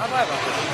Bye bye.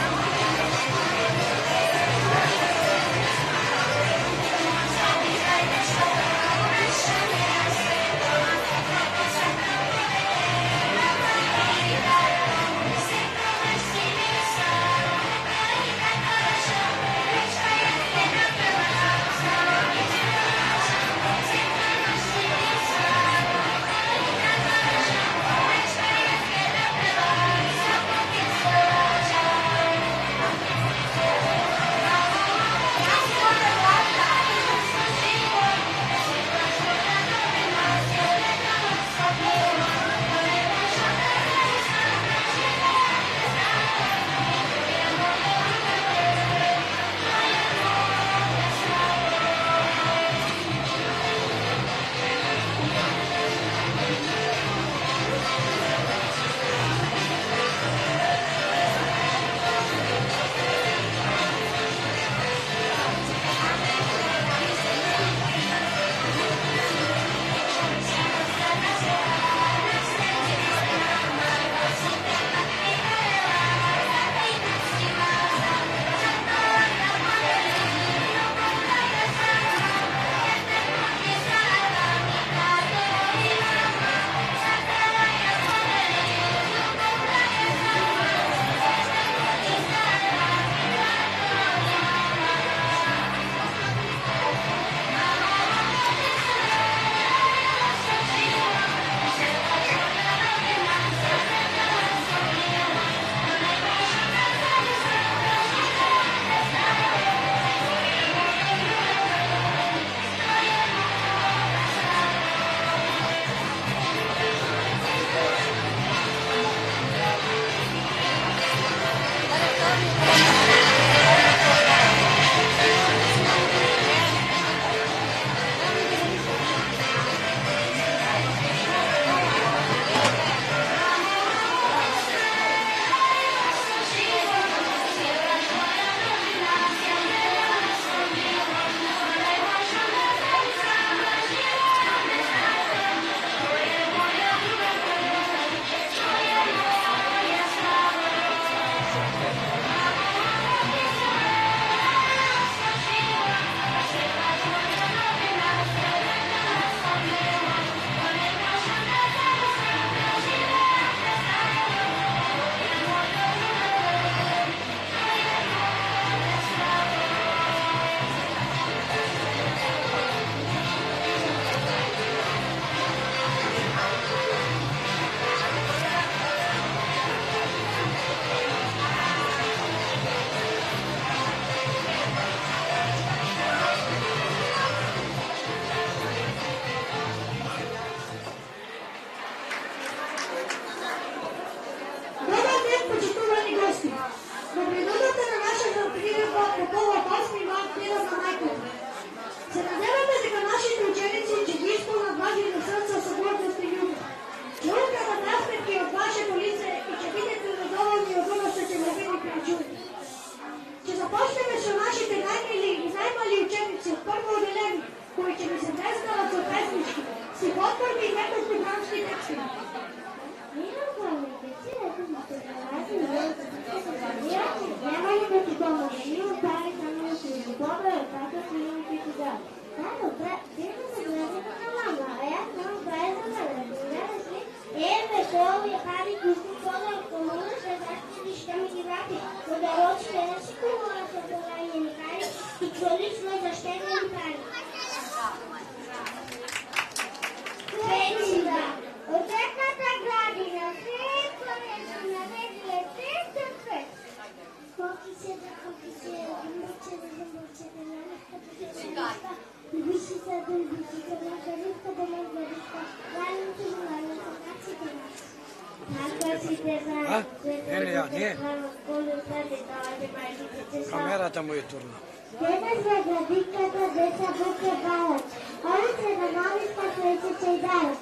Камерата му е турна. Денес за градинката деца буке балът. Олице на нови спасойци чайдарът.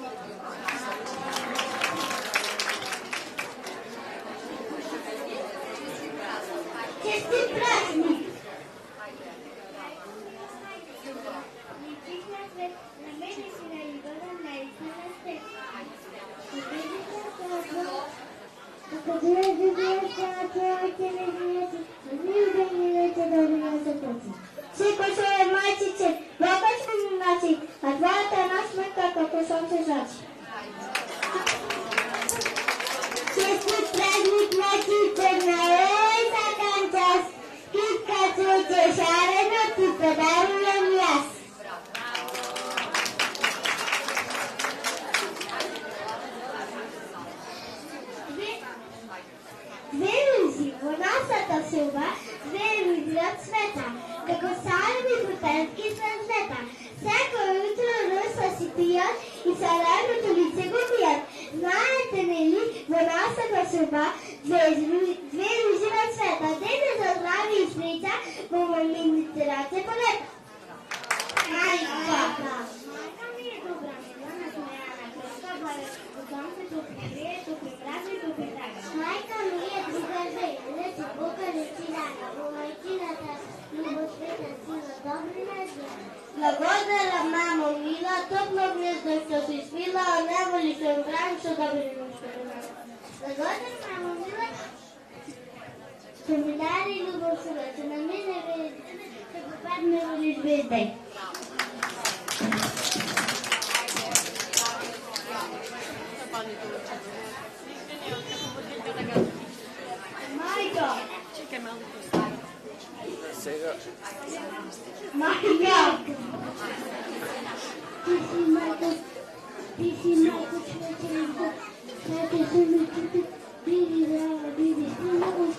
Честит празник! Летихме след намери си на Ивана на Исана Степ. Победите са Ако дойде Библията на това Ojcze niebieski, miłuj milujcie do nas opłaci. Przykłoszowe macie, wobec naci, a dwata nas meka, kokoszące rzeczy. Wszystkich pragnik nacicie na ojca kancias, kilka czucie szare noty podarują jas. Dwie ludzi, bo nasza to suba, dwie ludzi od świata, tego salmi butelki z transleta. Всяко утро руса си пият и салами толице го пият. Знаете ли, в нашата суба две лужи на света. Дете за здраве и среća, bo малините ръце полета. Майка ми е добра, милана, смеяна, кръста, бъде, потомце, топли, топли прави, топли драга. Майка ми е друга зейна, че Бога не си дага, bo майчината любов света сила, добри надежда. Благодаря, мамо мила, топло гнездо, що си свила, а не волиш да играем, що добри нощи. Благодаря, мамо мила, що ми даде любов сила, че на мене видите, че попад не волиш бездай. Майко! Майко! Ти си майко, човеченко, твоите зумичите, биби, брава, биби, много.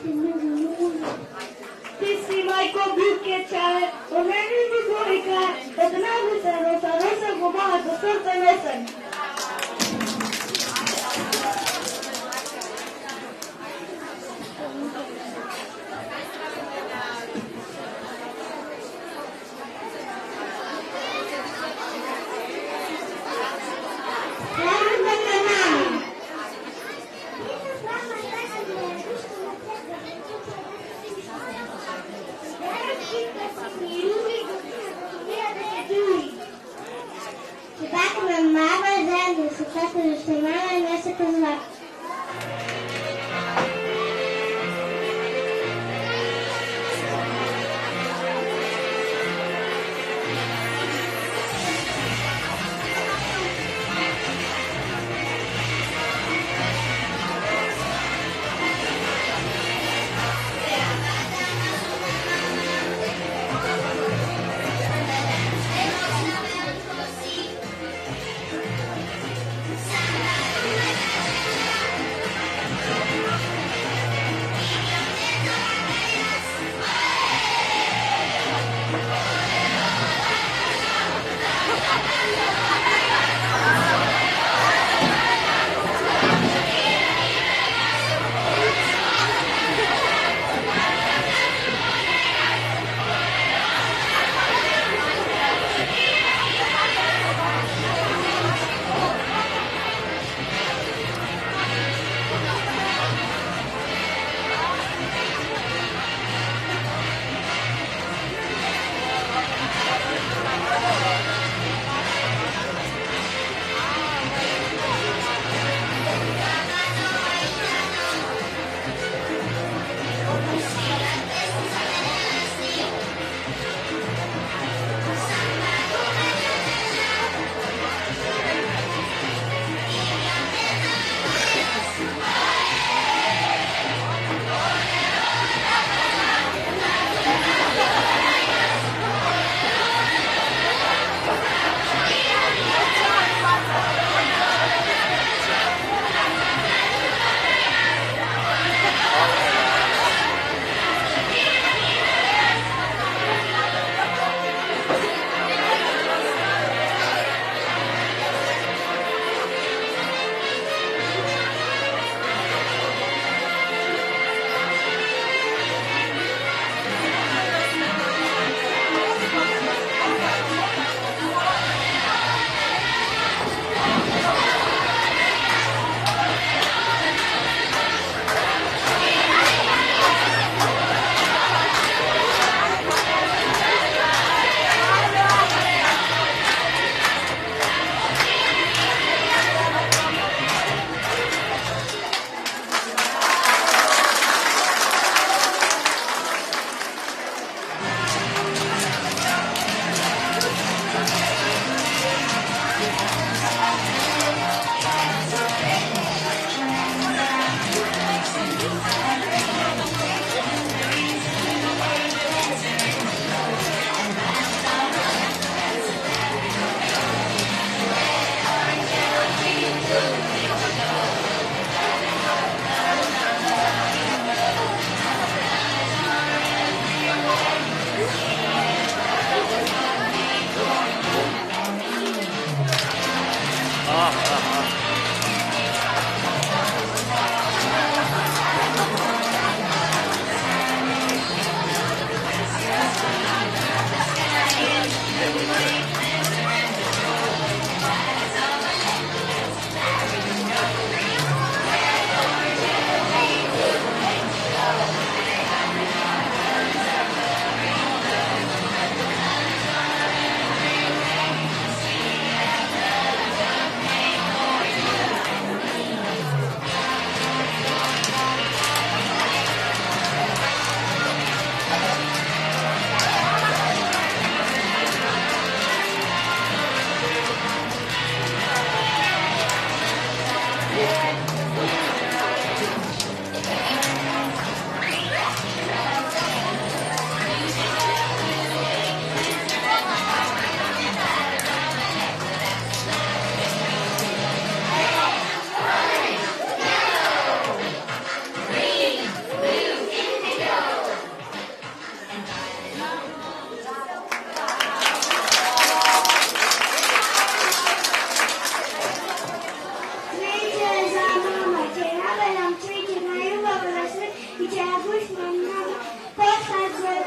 Ти си майко, бюбке, чале, о мене ми горика, една роса, го малко сърце месен. Mamma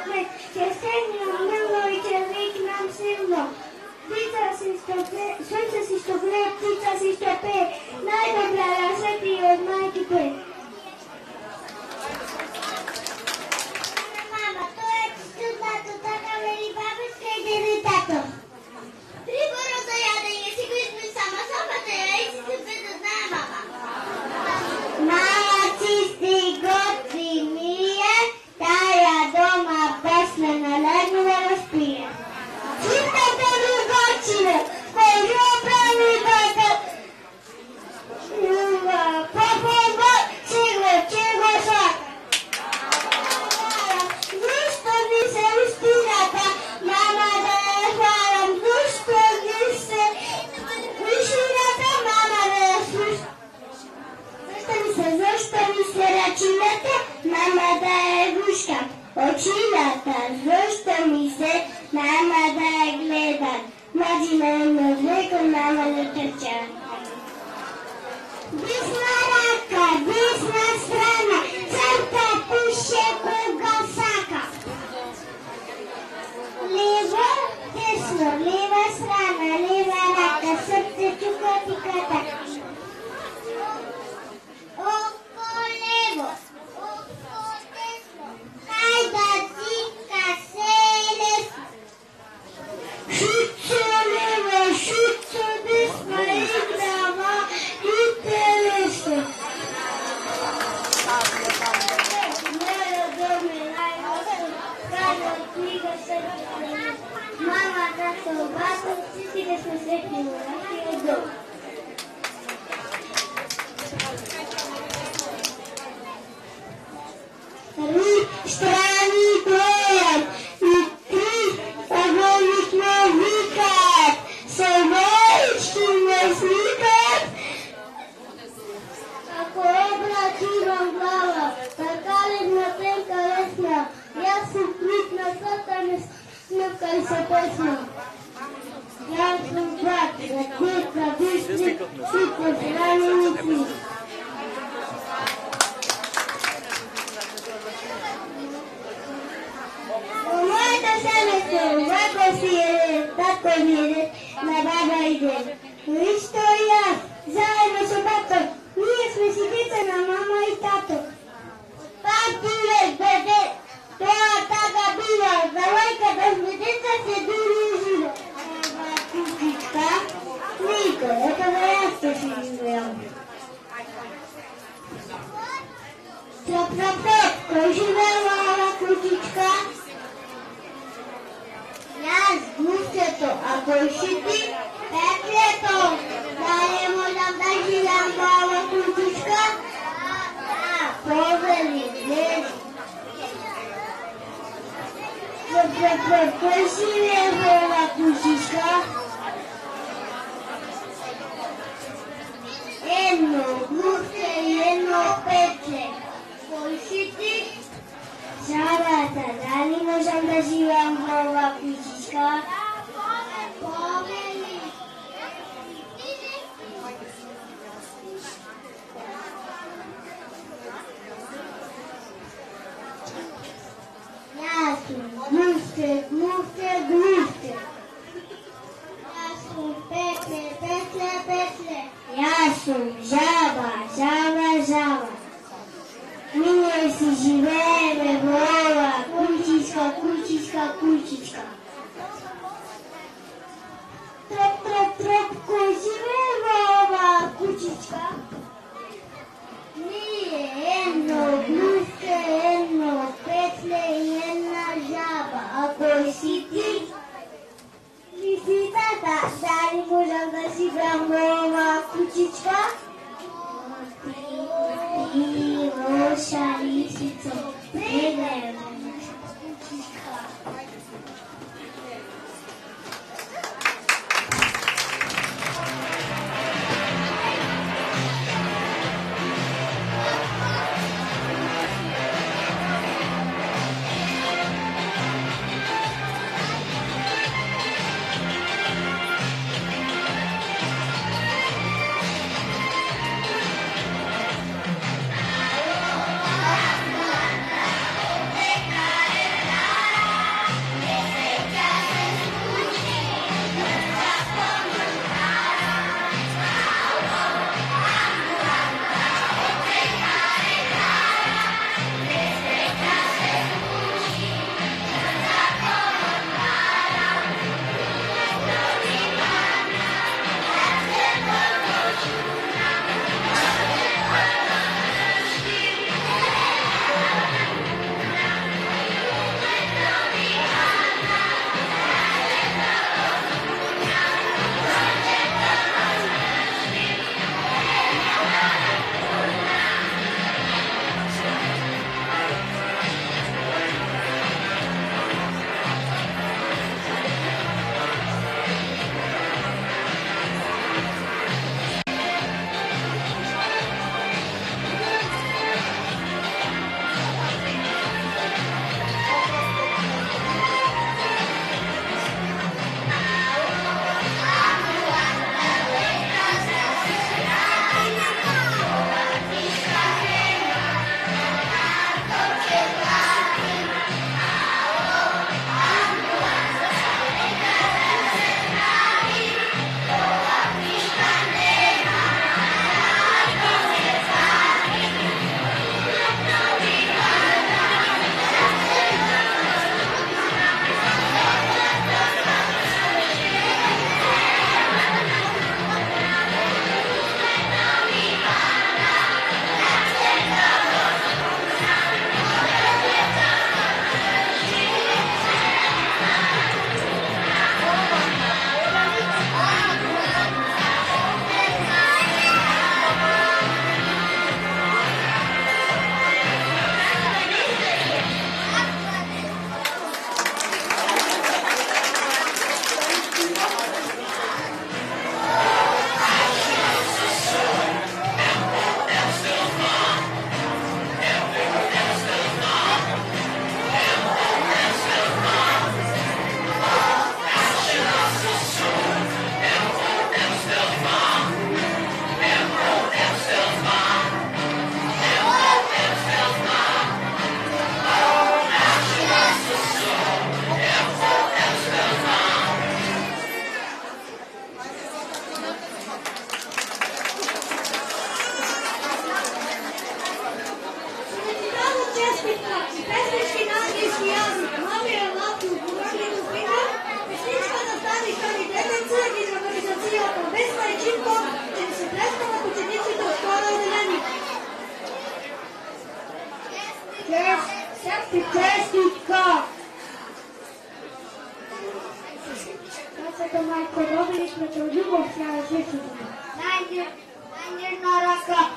sme, cię senią, miło i cię wyjść nam silno. Pizza si stopre, słońce si stopre, pizza si stopre, najdobra recepty od majki P. Mama, to jest cudna, to taka mieli babuszka i dziedy tato. Triboro to jadę, jeśli byśmy sama, to ja i sobie dodna mama. Mama čistí goci mije, taja doma pesme na lednove rozpije. Čitajte drugočine, koji opravni baka. Ljubav, popomba, čego šaka. Zašto mi se ustirata, mama da je hvalam, zašto mi se ustirata, mama da je slušta. Zašto mi se računate, mama da je guška očinata, zašto mi se mama da je gledan, mlađima jedno zleko, mama ne trča. Desna raka, desna strana, crta piše koga saka. Levo, desno, leva strana, leva raka, srce čukati katak. Oko levo, oko desno, hajda zika se desno. Šuco levo, šuco desno, igrava i telesno. Mera dome najnosu, kada knjiga srce. Mama da se obato, svi da smo sretni u našoj domu. Tri strani dojam i tri ogolitne vikat, se vojčki ne slikat. Ako obračivam glava, kakalidna tenka vesna, ja sam klitna satane, snukaj se pesma. Ja sam brat, raketa, višnik, sitno strani nici. Mojta semestru, ovako si je, tako mire, na baba ide. Isto i ja, zajedno sa batom, nije sme si djecana mama i tato. Pamtile, bebe, treba taka bila, zavojka da sme djeca se družile. Eva kukička, niko, eto da ja što si izgledam. Trop, trop, trop, koji živela ova kukička? Ja zgušeto, a koji si ti? Petljeto, da je možda da živjam glava kukička? Da, poveli, djeci. Trop, trop, trop, koji si ova kukička? Jedno guške, jedno petlje. Koji si ti? Žabata, da li možem da živim glava kućička? Poveli. Ja sam glušte, glušte, glušte. Ja sam petle, petle, petle. Ja sam žaba, žaba, žaba. Minje si živele, glava, kućička, kućička, kućička. Trop, trop, trop, ko žive glava, kućička? Nije jedno gluške, jedno petle, jedna žaba. A koji si ti? Ti si tata, da li možem da živim glava, kućička? Ti, loša lisico, predajem naša kućička.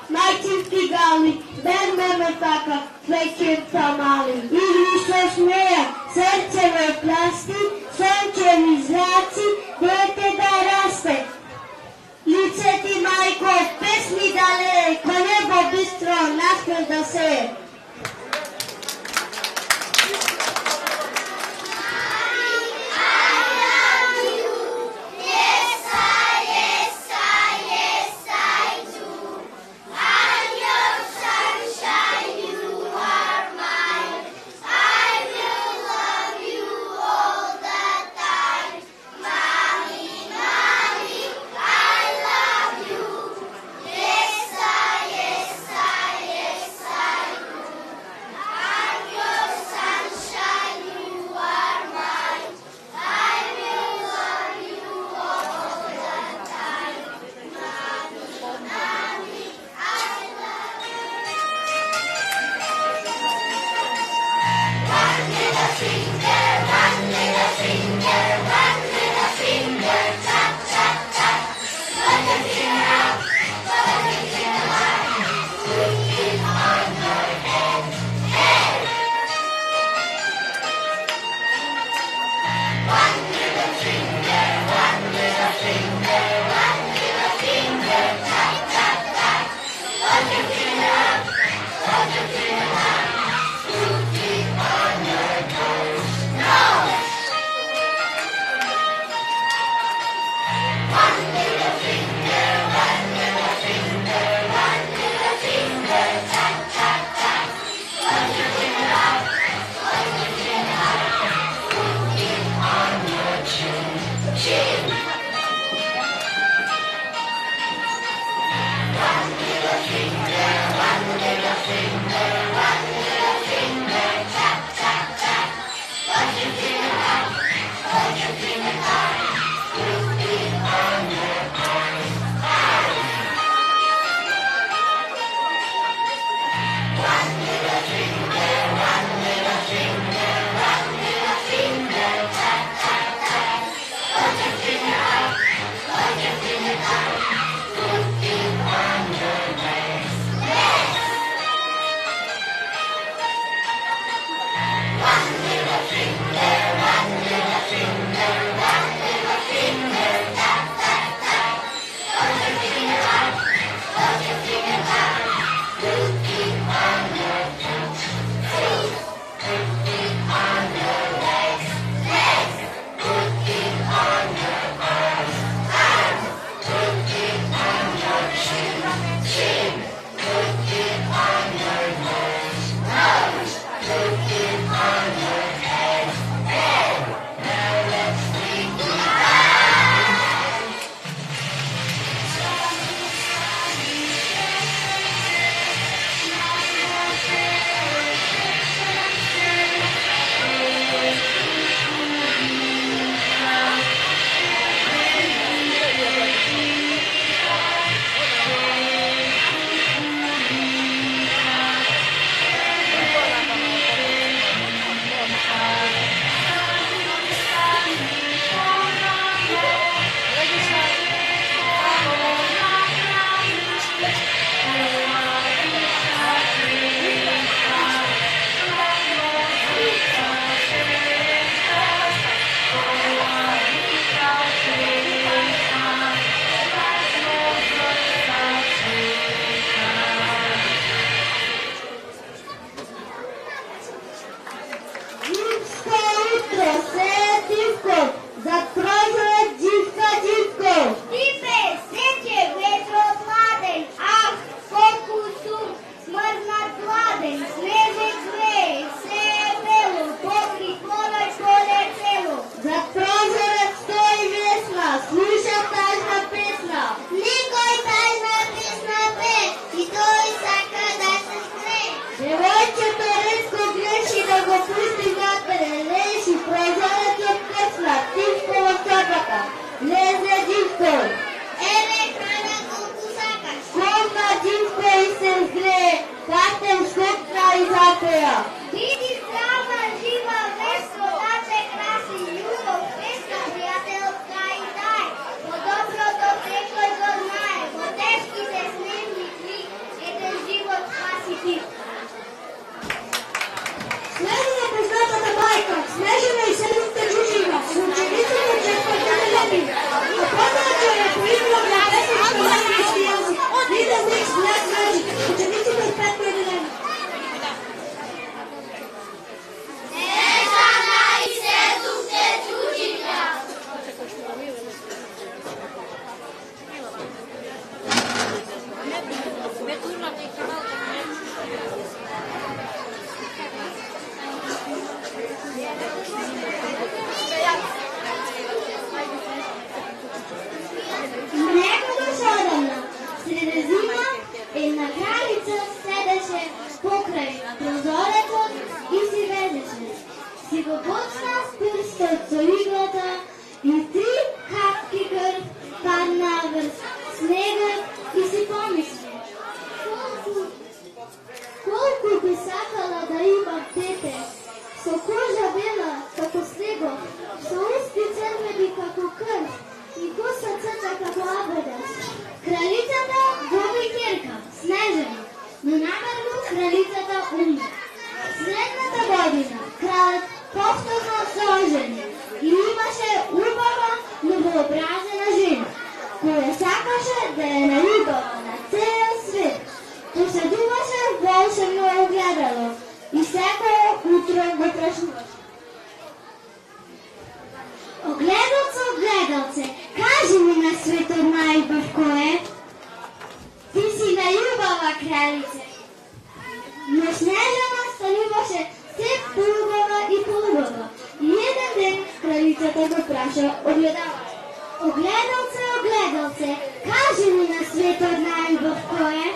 Najčistý gali, bermeme taka, svečerca mali. Igri se smeja, srce me plasti, sonče mi zraci, dete da raste. Lice ti majko, pesmi daleko, nebo bistro, naspred da se. majka, Snežana i sestra Đuđina, su učenice početka akademije. A poznato je po imenu na pesničkom anglički jezik. Little Mix Black Magic, učenici početka akademije. Snežana i sestra Đuđina. Nekoć odavno, sredi zima, jedna kraljica sedeše pokraj prozoreta i si vedeše. Сивобочна спирста от солигата и 3 капки кръв падна върху снега и си помисли. Колко би сакала да имам дете, со кожа бела како снего, со усти црвени како крв и коса црта како абрадас. Кралицата доби ќерка, Снежана, но намерно кралицата умре. Следната година кралът повторно се ожени и имаше убава, новообразена жена, која сакаше да е наљубава на цел свет. Поседуваше волшебно огледало и секој утро го прашуваше. Огледалце, огледалце, кажи ми на светот најубав кој е? Ти си наљубава, кралице. Но Снежана стануваше се полубава и полубава. И еден ден кралицата го праша огледалце. Огледалце, огледалце, кажи ми на светот најубав кој е?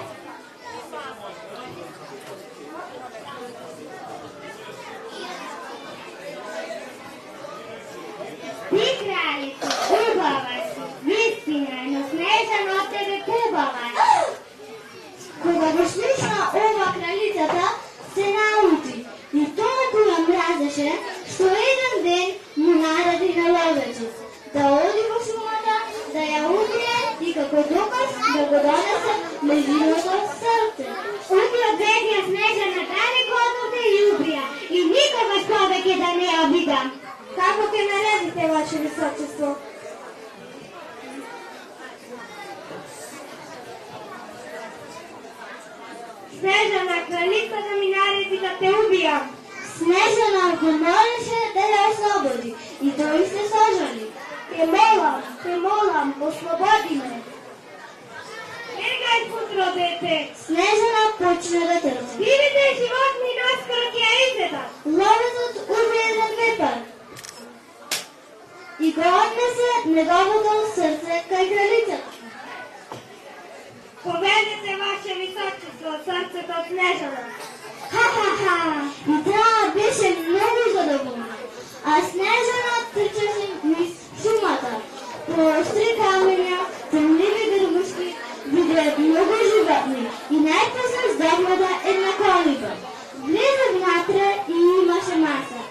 Ти, кралице, убава си, вистина, но Снежана од тебе побава е. Кога го слушна ова, кралицата се наути и толку ја мразеше, што еден ден му нареди на ловецот да оди во шумата, да ја убие и како доказ да го донесе нејзиното срце. Убија бедија Снежана далеко од овде и убија и никогаш повеќе да не ја видам. Како ќе наредите, ваше височество? Снежана, кралицата ми нареди да те убијам. Снежана го молеше да ја ослободи и тој се сожали. Те молам, ослободи ме. Негај путро, дете. Снежана почна да трча. Дивите животни наскоро ќе ја изедат. Ловецот уби еден вепар и го однесе неговото срце кај кралицата. Поведете, ваше височество, срцето од Снежана. Ха-ха-ха! И таа беше многу задоволна. А Снежана трчаше низ шумата. По остри камења, темливи грбушки, виде многу животни и најпосле здогнада една колиба. Влезе внатре и имаше маса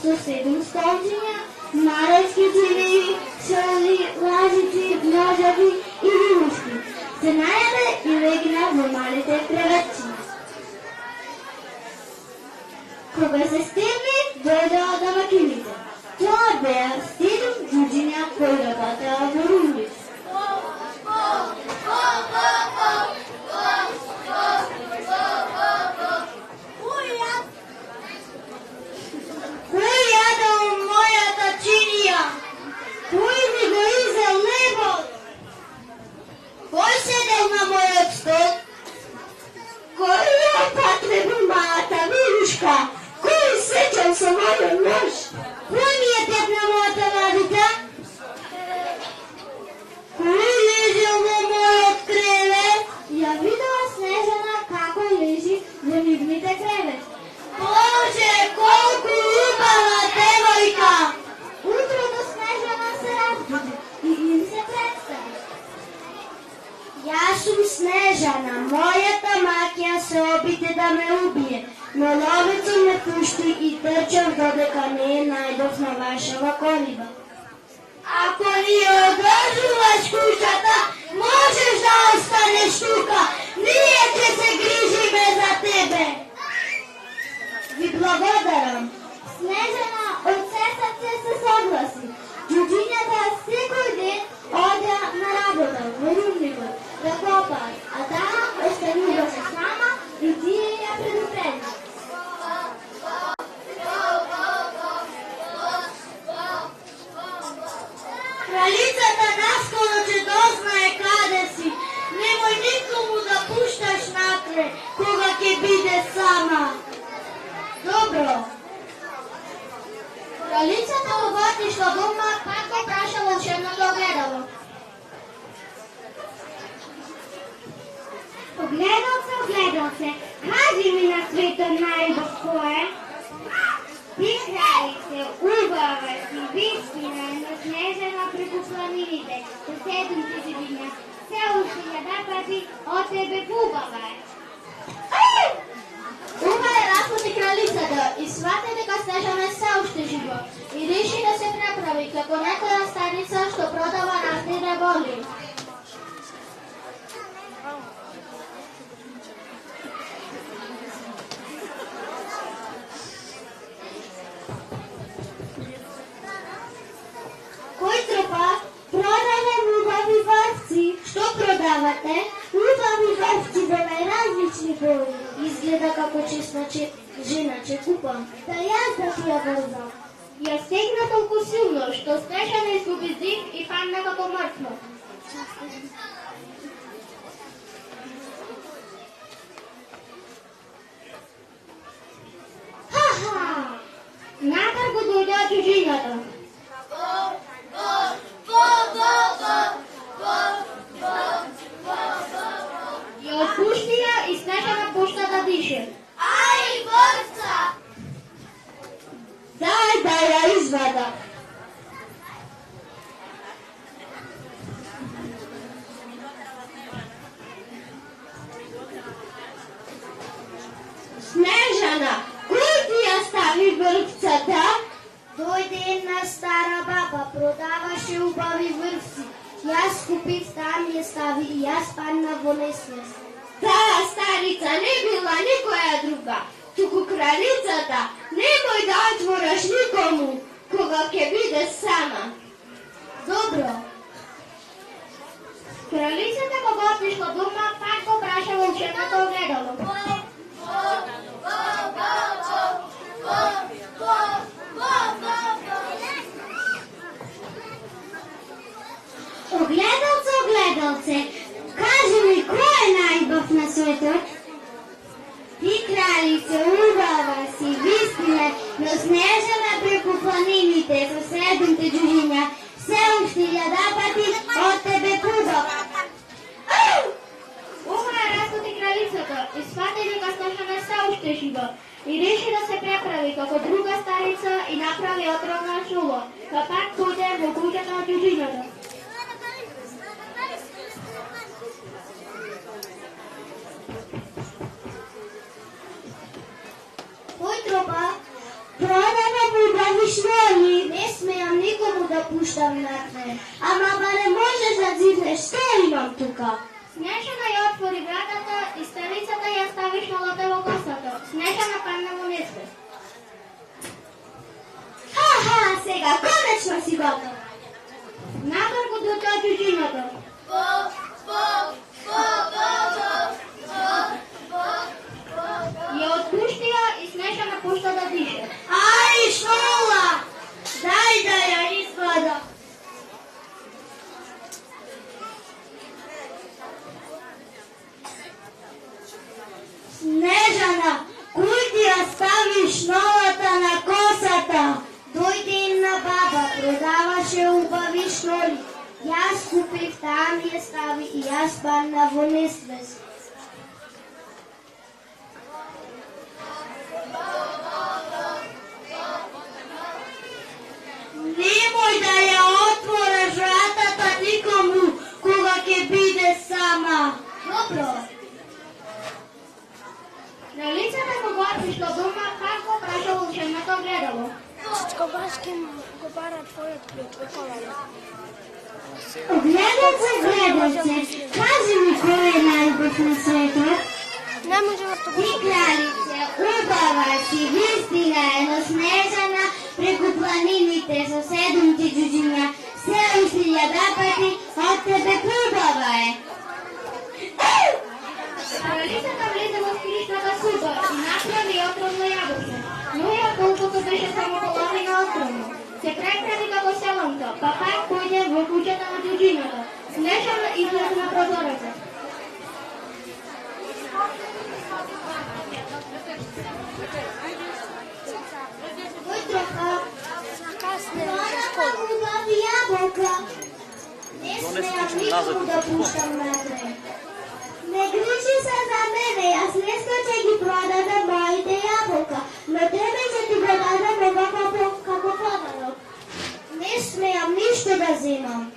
со 7 столчиња, марачки џилии, шоли, лажици, ножови и вилушки. Се најаде и легна во малите креветчиња. Кога се стемни, дојдоа домакините. Тоа беа 7 џуџиња кои работеа во румбис. Кој јадел мојата чинија? Кој ми го изел лебот? Кој седел на мојот стол? Кој ја потребу мајата вилушка? Кој сечел со мојот нож? Кој ми е петна мојата вадица? Кој лежел во мојот кревет? Ја видела Снежана како лежи во нивните кревет. Боже, колку убава девојка! Утрото Снежана се разбуди и им се представи. Јас сум Снежана, мојата маќа се обиде да ме убие, но ловецот ме пушти и трчав додека не ја најдов на вашава колиба. Ако ни ја одржуваш куќата, можеш да останеш тука, ние ќе се грижиме за тебе. Ви благодарам. Снежана от все сърце се съгласи. Джуджинята всекой ден оде на работа, в рудника, да копаат, а тая остануваше сама и тие я предупреди. Кралицата наскоро че дознае каде си. Немој никому да пушташ накрај, кога ќе биде сама. Добро. Кралицата кога отишла дома, пак го праша волшебното огледало. Огледалце, кажи ми на светот најубав кој е? Ти кралице, убава си, вистина, но снежена преку планините, со 7 живиња, се уште ја пати, од тебе убава е. Ума е распоти кралицата и свати дека Снежана е се уште живо и реши да се преправи како некоја старица што продава разни револи. Кој трупа? Продавам убави врвци. Што продавате? Убави врвци во најразлични бои. Изгледа како честна жена че купам. Та јас да ти ја врзам. Ја стегна толку силно, што Снежана изгуби дих и падна како мртва. Ха-ха! Натар го дојде джуджињата. Ја отпушти ја и Снежана пушта да дише. Ај, врвца! Дај да ја извада. Снежана, кој ти ја стави врвцата? Дојде една стара баба, продаваше убави врвци. Јас купив, таа ми ја стави и јас падна во несвест. Таа старица не била никоја друга, туку кралицата. Немој да отвораш никому, кога ќе биде сама. Добро. Кралицата кога отишла дома, пак го праша волшебното огледало. Огледалце, кажи ми, кој е најубав на светот? Ти, кралице, убава си, вистина, но Снежана преку планините со 7 джуджиња, се уште 1000 пати од тебе побава. Ума распоти кралицата и свати дека Снежана се уште жива и реши да се преправи како друга старица и направи отровна шула, па пак појде во куќата на джуджињата. Кој тропа? Продавам убави шноли. Не смеам никому да пуштам накрај. Ама барем можеш да зиднеш што имам тука. Снежана ја отвори вратата и старицата ја стави шнолата во косата. Снежана падна во несвест. Ха-ха, сега конечно си готов. Натор го дојде джуджињата. Ја отпушти ја и Снежана пушта да дише. Ај, шнола! Дај да ја извада. Снежана, кој ти ја стави шнолата на косата? Дојде една баба, продаваше убави шноли. Јас купив, таа ми ја стави и јас падна во несвест. Немој да ја отвораш вратата никому, кога ќе биде сама. Добро. Кралицата кога отишла дома, пак го праша волшебното огледало. Чичко башки го бара твојот клjuč, виколало. Огледалце, кажи ми кој е најубав на светот? Не може да Ти, кралице, убава си, вистина е, но Снежана te sosedunti Giugina, se usciglia d'apati, a tebe probavae. Кралица там влезе в скришната суба и направи отровно јаболце. Но ја колкото беше само половина отровно. Се преправи како селонто, па пак појде во куќата на Ѓуџината. Снежана излезе на прозорецот. Ona pogubava jabuka. Ne smijam nikomu da puštam natrag. Ne griži se za mene, jaz nesko će gi prodada mojite jabuka, no tebe će ti ga dadam ovako kako podalo. Ne smijam ništa da zimam.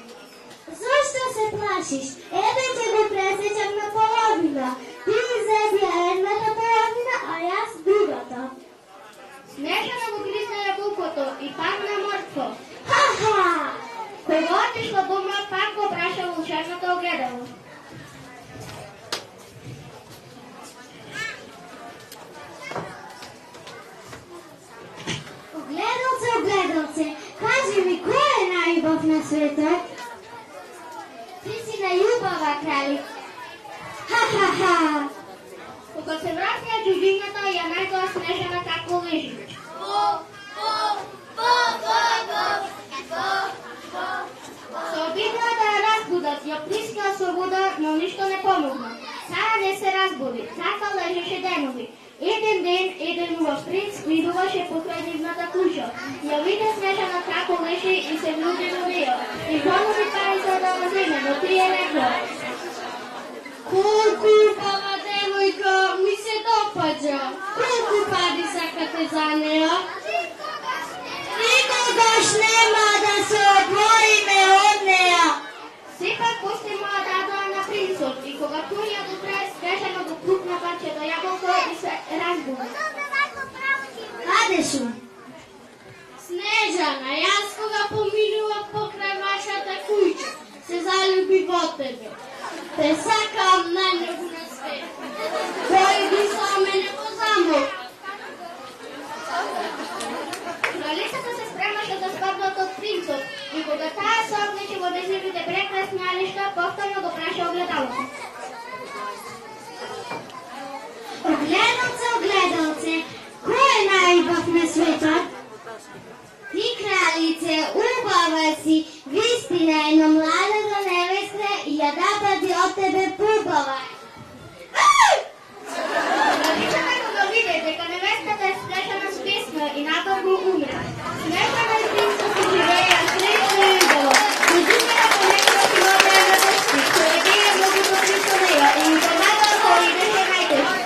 Zašto se plašiš? Ebe će go presjećam na polovina. Ti izrezija jedната polovina, a jaz drugата. Снежана го гризна јаболкото и падна мртво. Ха-ха! Кога отишла дома, пак го праша во черното огледало. Ogledalce, kaži mi, ko je najljubav na svetu? Ti si najljubava, kraljica. Ha, ha, ha! Кога се вратија Ѓуџината, ја најдоа Снежана како лежи. Се обидува да ја разбудат, ја плискаа со вода, но ништо не помогна. Сара не се разбуди, така лежеше денови. Еден ден, еден убав принц идуваше покрај нивната куќа. Ја виде Снежана како лежи и се влюби во неја. И понуди пари за да ја земе, но тие рекла: Колку убава девојка, ми се допаѓа. Колку пари сакате за неја? Никогаш нема да се одвоиме од неја. Сепак после му ја дадоа на принцот и кога тој ја допре, Снежана го плукна парчето јаболко и се разбуди. Каде су? Снежана, јас кога поминував покрај вашата куќа, се залюби во тебе. Те сакам најмногу на свет. Дојди со мене во замок. Кралицата се спремаше да спаднат од принцот и кога таа се облече во нејзините прекрасни алишта, повторно го праша огледалото. Огледалце, огледалце, кој е најубав на светот? Ти, кралице, убава си, вистина е, но младата невеста и ја дапади од тебе пубава. Кралицата кога виде дека невестата е сплешена с песна и надолго умре. Снежана и принцот си живееа среќно и убаво. Ѓуџината понекогаш имала една дечки, која беа многу добри со неја и им помагала кога идеше најтешко.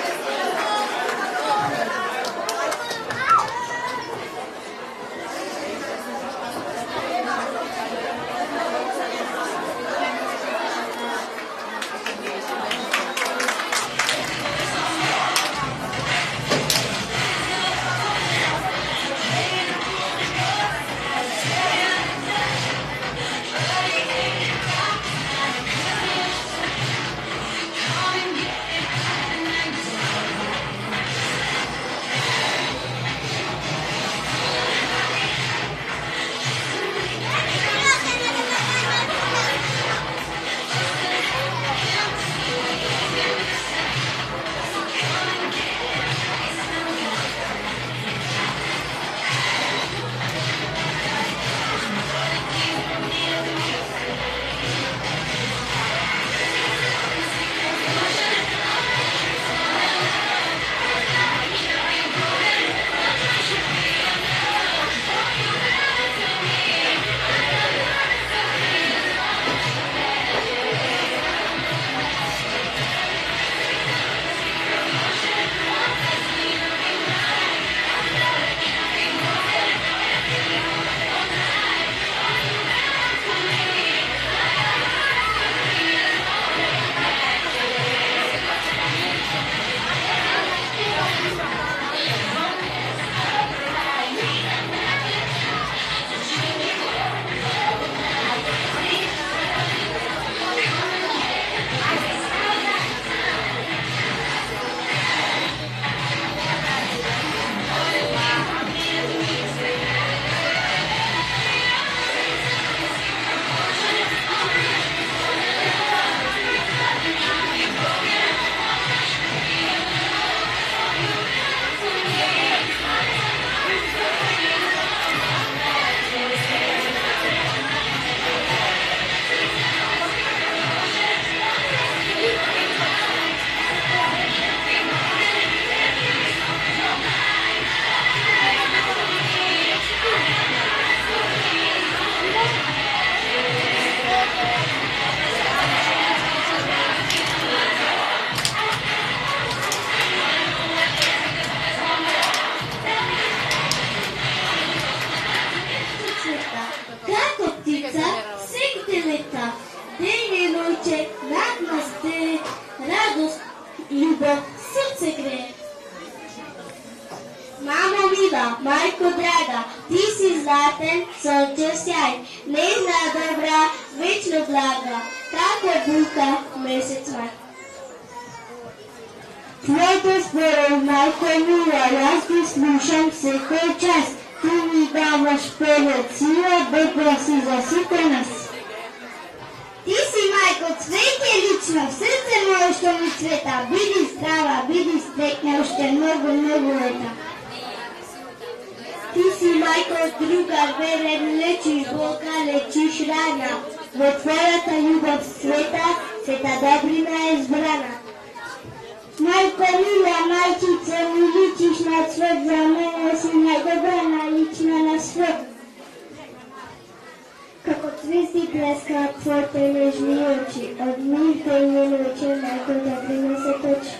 majko draga, ti si zlaten, sončev sjaj, nežna, dobra, večno blaga, kako buka mesec maj. Tvojte spore, majko mila, jaz ti slušam vsekoj čas, ti mi davaš pogled sila, dobro si zasite nas. Ti si, majko, cvetje lično, srce moje što mi cveta, bidi zdrava, bidi sretna, ušte mnogo, mnogo leta. Ti si, majko, druga, veren, lečiš Boga, lečiš rana, v tvoja ta ljubav sveta, se ta dobrina je zbrana. Majko mila, majčice, mi ličiš na svet, za mene si najdobra, nalična na svet. Kako cvesti pleska, tvoje nežni oči, od mirte i noće, majko, dobrina se toči.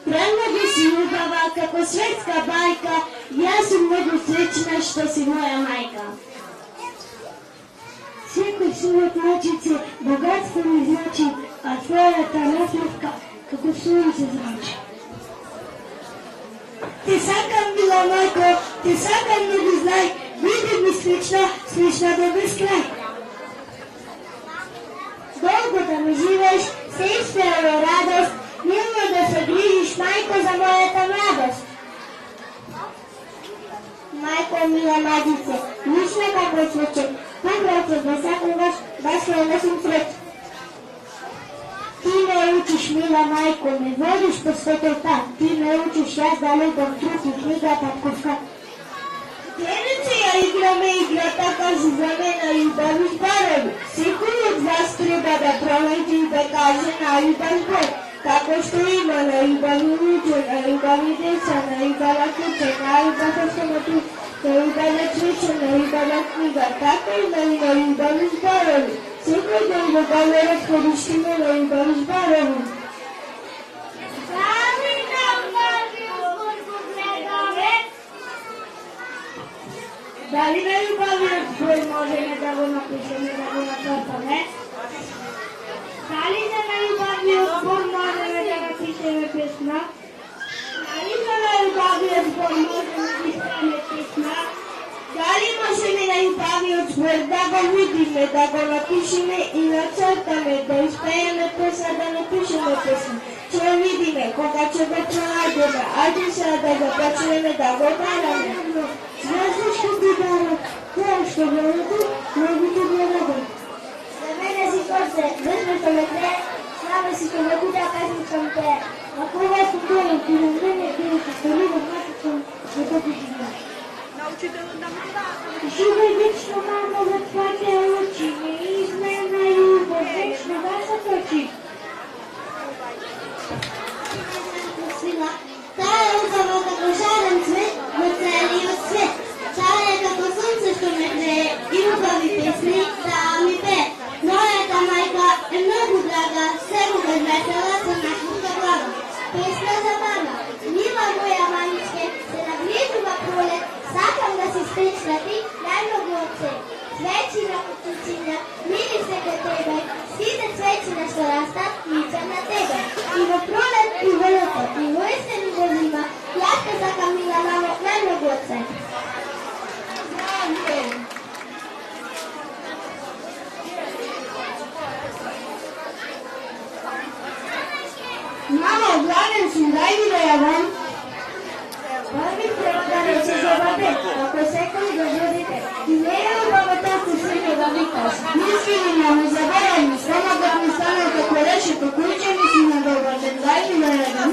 Premnogo si ljubava, kako svetska bajka, ja sam mnogo srećna što si moja majka. Svekoj suvek noćice, bogatstvo mi znači, a tvoja ta naslavka, kako sunce zrači. Te sakam, mila majko, te sakam, mnogo znaj, vidi mi slična do beskraj. Dolgo da mi živeš, se ispiralo radost, milno da se grižiš, majko, za moja ta mladost. Majko, mila mladice, lična kako cveće, pa braće, da sakuvaš, baš me nosim sreću. Ti me učiš, mila majko, me vodiš po svetu tak, ti me učiš, ja da ljubam truti, knjiga, tatkovka. Djenice ja igrame igrata, kaži za mene ljubav iz barovi. Sigurno od vas treba da pronađi da kaže na ljubav zbog. Kako što ima na ljubav i luđe, na ljubav i deca, na ljubav kuće, na ljubav automobil, na ljubav na cviće, na ljubav na knjiga, tako ima i na ljubav iz barovi. Sigurno da ga ne raskorištimo na ljubav iz barovi. Da li me ljubavi od svoj može ne da go napišem i da go natrpam, ne? Da li me ljubavi od svoj može ne da napišem i pjesma? Da li me ljubavi od svoj može ne napišem i pjesma? Da li može me ljubavi od svoj da go vidim, da go napišem i nacrtam, da ispejem pjesma, da napišem pjesma? Če vidi me, koga će ga pronađeme, ajde sada da ga počneme da go barame. Zvezdiško bidara, to što gledate, mogu te gledati. Za mene si koze, bezme što me tre, slave si što me kuda kažem te. Ako vas u tome, ti na mene vidite što ljubom maticom, da to ti živim. Živaj večno, mamo, za tvake oči, neizmena ljubav, večno vas otoči. Ta je uzava kako žaran cvet, veselio svet. Čara je kako sunce što me greje, i ljubavi pesmi da mi pe. Moja ta majka je mnogo draga, svemu bez vesela sam našluka blaga. Pesma za mama, mila moja maničke, se na bližuva prole, sakam da si sprična ti, najmnogo oce. Svećina kućićina, miri se kod tebe, skide svećina što rasta, nicam na tebe. I vo prolet, i vo ljeto, i vo jesen, i vo zima, jaka sakam mila mamo, najmnogo oce. Mamo, gladan sam, daj mi da ja vam. Prvi treba da neće zabate, ako sekali da budete. I ne je baba tako srke da vikaš. Mislili na me zaboravim, samo dok mi stane kako reći, pokuće mi si na dobar, daj mi da ja vam.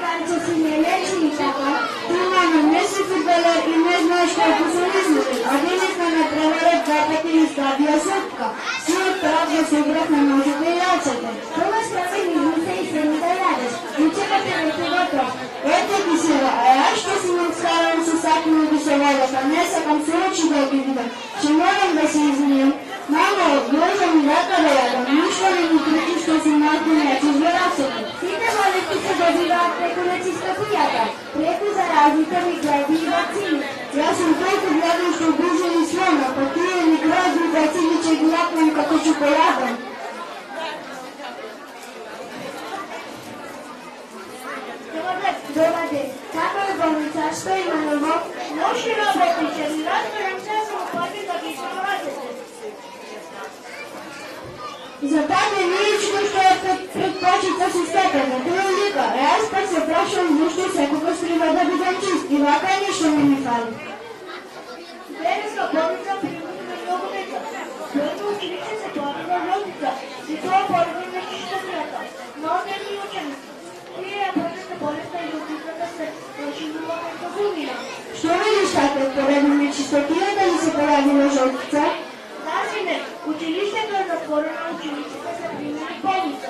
Ganče si me leči i tako. Ti mamo, ne si futbaler i ne znaš kako su izmili. A Denika na prevare zapati i stavio srpka. Svijet pravda se igrati ne možete i jačete. To vas pravi izmite i se mi da radeš. Učekate neki gotovo. Eto ti se, a ja što si nam starom se saknu bi se voda, pa ne sakam se oči da bi vidim. Če moram da se izmijem. Mamo, dođe mi vrata da jadam, ništa li mi priči što si nakon neći zvrasiti. Site vole ti se dobiva preko nečista pijata, preko zarazite mi gledi i vakcini. Ja sam toliko gledam što ubliženi svema, pa ti je mi grozni vakciniće glapnem kako čokoladom. Dobar dень. Kako je bolnica? Što ima novo? Loši robotniče, razvojem časom uplatim da bi smo radite. Zapomnij ničko, što je predpočica sistema, to je lika. Jaz pa se vprašam dušno vsekoga striva, da bi ga čist. I vaka ništa mi ne fali. Verenska bolnica primutima nogomeca. Jedno učilište se plavila želtica. I to poredine čištanjata. Normalni učenici. Prije je početna bolnica i upisa da se rašinula nešto gumina. Što vidiš tako od poredine čistotine da li se pojavila želtica? Da, sine, učilište je zatvoreno, učilište se primili bolnica.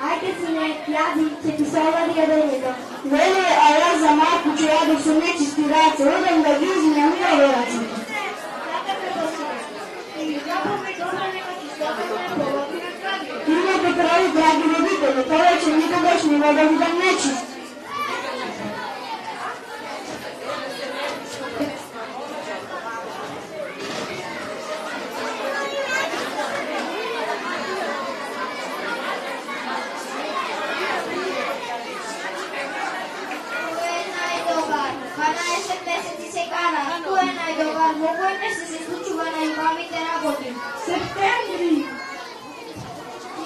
Ajde sine, javi, će ti se ova rijedeljica. Veli, a ja za Marku ću ja dok su nečisti race, odem da gizim mnogo race. Tako je to sine. I zapomni dobro neka čistota ne povodi na zgradi. Imate pravi, dragi roditelji, to večer nikoga još ne voda budem nečist. Ko je najdobar? Mogojte se slučuvana i bavite rabotim. Septembri!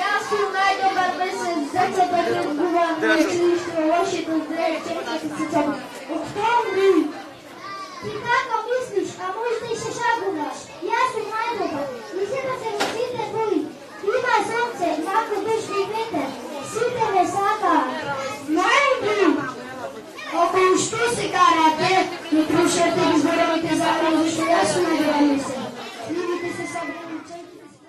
Ja sam najdobar mesec, zato da razgovaram učilište lošeg uzreje, čekajte se čemu. Oktobri! Ti kako misliš, a možda i se šagunaš? Ja sam najdobar, mislim da se nosite boli. Ima sunce, jako dušni veter, site me sada. Ноември! Около що се карате? Не крушете изборовите заедно, защото ясно не се. Сливите се събрани, чекайте се.